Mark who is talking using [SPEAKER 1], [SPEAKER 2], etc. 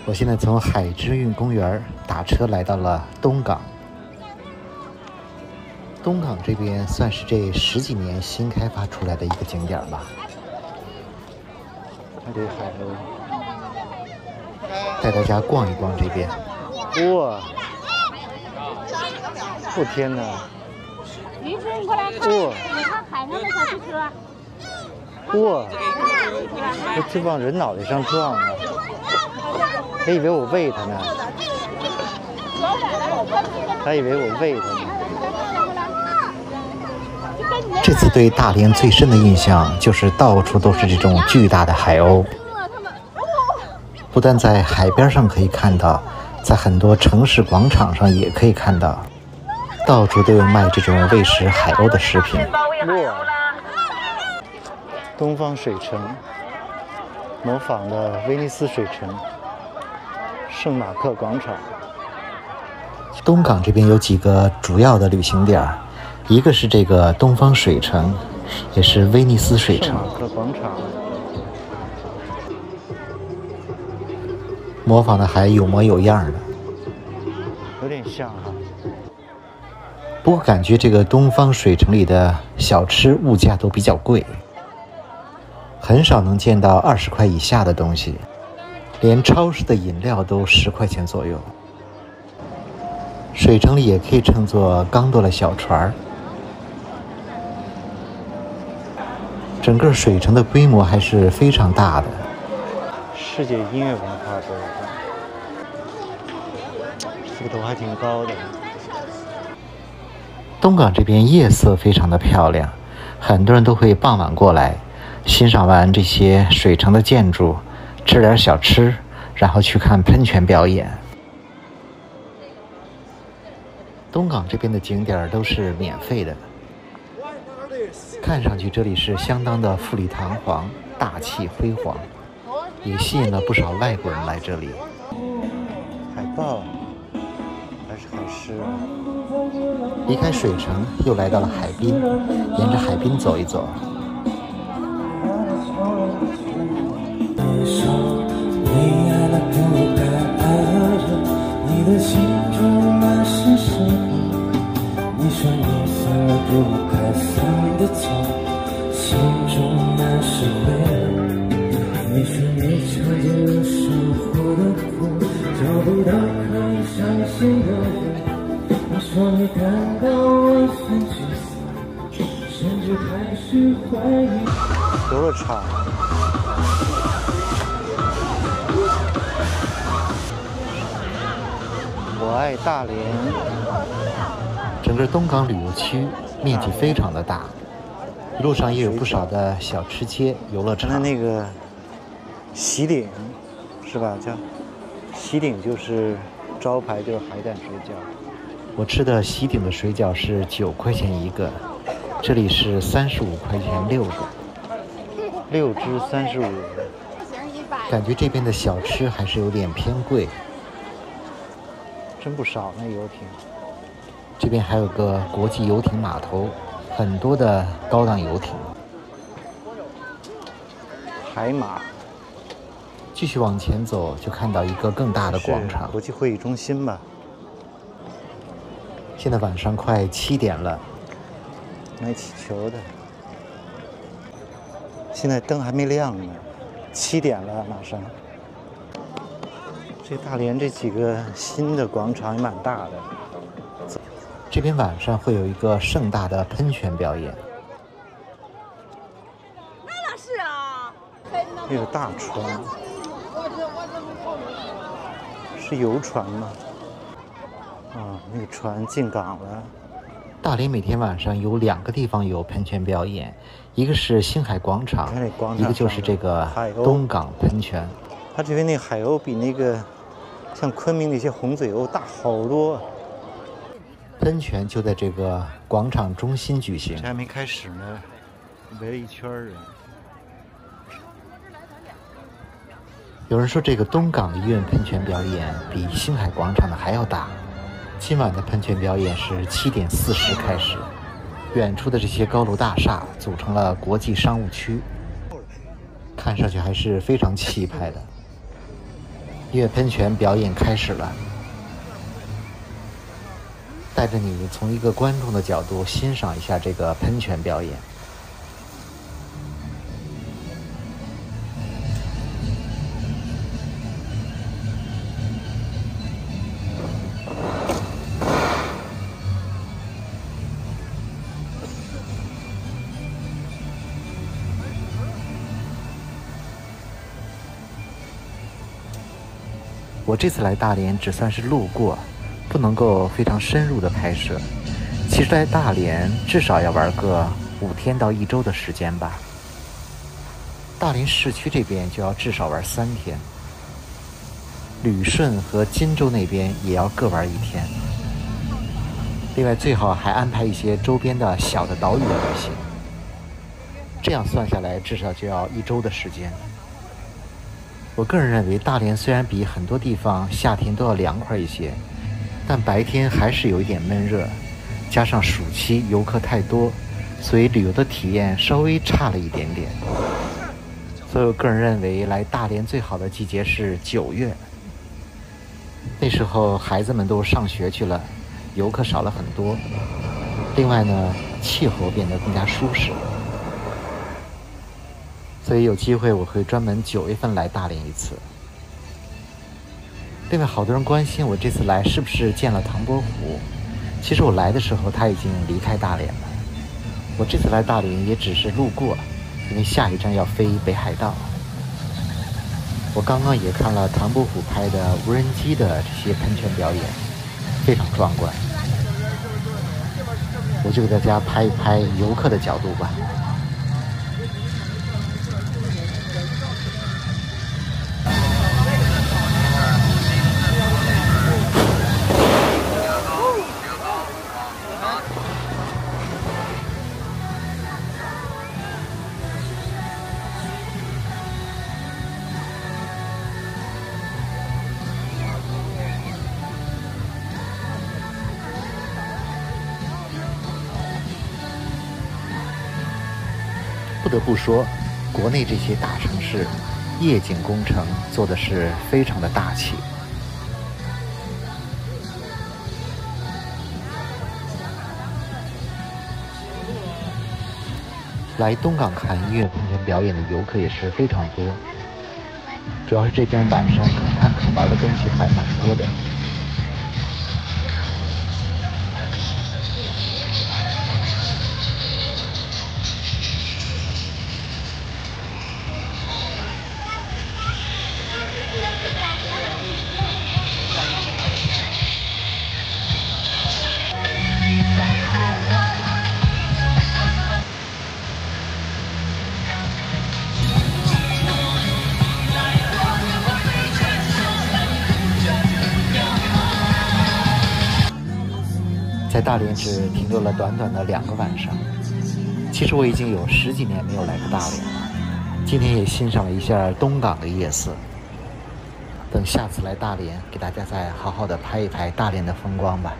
[SPEAKER 1] 我现在从海之韵公园打车来到了东港。东港这边算是这10几年新开发出来的一个景点吧。
[SPEAKER 2] 还得海鸥，
[SPEAKER 1] 带大家逛一逛这边。
[SPEAKER 2] 哇！我天哪！
[SPEAKER 3] 女士，你过来看，你看海上的小汽车。
[SPEAKER 2] 哇！这往人脑袋上撞啊！还以为我喂它呢，还以为我喂它呢。
[SPEAKER 1] 这次对大连最深的印象就是到处都是这种巨大的海鸥，不但在海边上可以看到，在很多城市广场上也可以看到，到处都有卖这种喂食海鸥的食品。
[SPEAKER 2] 哇！东方水城模仿了威尼斯水城，圣马克广场。
[SPEAKER 1] 东港这边有几个主要的旅行点，一个是这个东方水城，也是威尼斯水城。
[SPEAKER 2] 圣马克广场
[SPEAKER 1] 模仿的还有模有样的，
[SPEAKER 2] 有点像哈。
[SPEAKER 1] 不过感觉这个东方水城里的小吃物价都比较贵，很少能见到20块以下的东西，连超市的饮料都10块钱左右。水城里也可以乘坐刚多的小船，整个水城的规模还是非常大的。
[SPEAKER 2] 世界音乐文化博物馆，这个头还挺高的。
[SPEAKER 1] 东港这边夜色非常的漂亮，很多人都会傍晚过来，欣赏完这些水城的建筑，吃点小吃，然后去看喷泉表演。东港这边的景点都是免费的，看上去这里是相当的富丽堂皇、大气辉煌，也吸引了不少外国人来这里。
[SPEAKER 2] 海豹还是海狮啊？
[SPEAKER 1] 离开水城，又来到了海滨，沿着海滨走一走。
[SPEAKER 4] 你的心中满是什么？你说你想要不开心的错，心中满是灰暗。你说你尝尽了生活的苦，找不到可以相信的人。你说你感到我很沮丧，甚至开始怀疑。
[SPEAKER 2] 游乐场。我爱大连。
[SPEAKER 1] 整个东港旅游区面积非常的大，路上也有不少的小吃街、游乐场。
[SPEAKER 2] 那个喜鼎是吧？叫喜鼎，就是招牌就是海胆水饺。
[SPEAKER 1] 我吃的喜鼎的水饺是9块钱一个，这里是35块钱6个
[SPEAKER 2] ，6只35。
[SPEAKER 1] 感觉这边的小吃还是有点偏贵。
[SPEAKER 2] 真不少那游艇，
[SPEAKER 1] 这边还有个国际游艇码头，很多的高档游艇。
[SPEAKER 2] 海马。
[SPEAKER 1] 继续往前走，就看到一个更大的广场，
[SPEAKER 2] 国际会议中心吧。
[SPEAKER 1] 现在晚上快7点了，
[SPEAKER 2] 卖气球的。现在灯还没亮呢，7点了，马上。这大连这几个新的广场也蛮大的。
[SPEAKER 1] 这边晚上会有一个盛大的喷泉表演。
[SPEAKER 3] 那是啊，
[SPEAKER 2] 那个大船是游船吗？啊，那个船进港了。
[SPEAKER 1] 大连每天晚上有2个地方有喷泉表演，一个是星海广场，一个就是这个东港喷泉。
[SPEAKER 2] 它这边那海鸥比那个像昆明那些红嘴鸥大好多。
[SPEAKER 1] 喷泉就在这个广场中心举行。
[SPEAKER 2] 这还没开始呢，围了一圈人。
[SPEAKER 1] 有人说这个东港的音乐喷泉表演比星海广场的还要大。今晚的喷泉表演是7点40开始，远处的这些高楼大厦组成了国际商务区，看上去还是非常气派的。音乐喷泉表演开始了，带着你从一个观众的角度欣赏一下这个喷泉表演。我这次来大连只算是路过，不能够非常深入的拍摄。其实来大连至少要玩个5天到1周的时间吧。大连市区这边就要至少玩3天，旅顺和金州那边也要各玩1天。另外最好还安排一些周边的小的岛屿的旅行，这样算下来至少就要1周的时间。我个人认为，大连虽然比很多地方夏天都要凉快一些，但白天还是有一点闷热，加上暑期游客太多，所以旅游的体验稍微差了一点点。所以我个人认为，来大连最好的季节是9月，那时候孩子们都上学去了，游客少了很多。另外呢，气候变得更加舒适。所以有机会我会专门9月份来大连一次。另外，好多人关心我这次来是不是见了唐伯虎。其实我来的时候他已经离开大连了。我这次来大连也只是路过，因为下一站要飞北海道。我刚刚也看了唐伯虎拍的无人机的这些喷泉表演，非常壮观。我就给大家拍一拍游客的角度吧。不得不说，国内这些大城市夜景工程做的是非常的大气。来东港看音乐喷泉表演的游客也是非常多，主要是这边晚上可看可玩的东西还蛮多的。在大连只停留了短短的2个晚上。其实我已经有10几年没有来过大连了，今天也欣赏了一下东港的夜色。等下次来大连，给大家再好好的拍一拍大连的风光吧。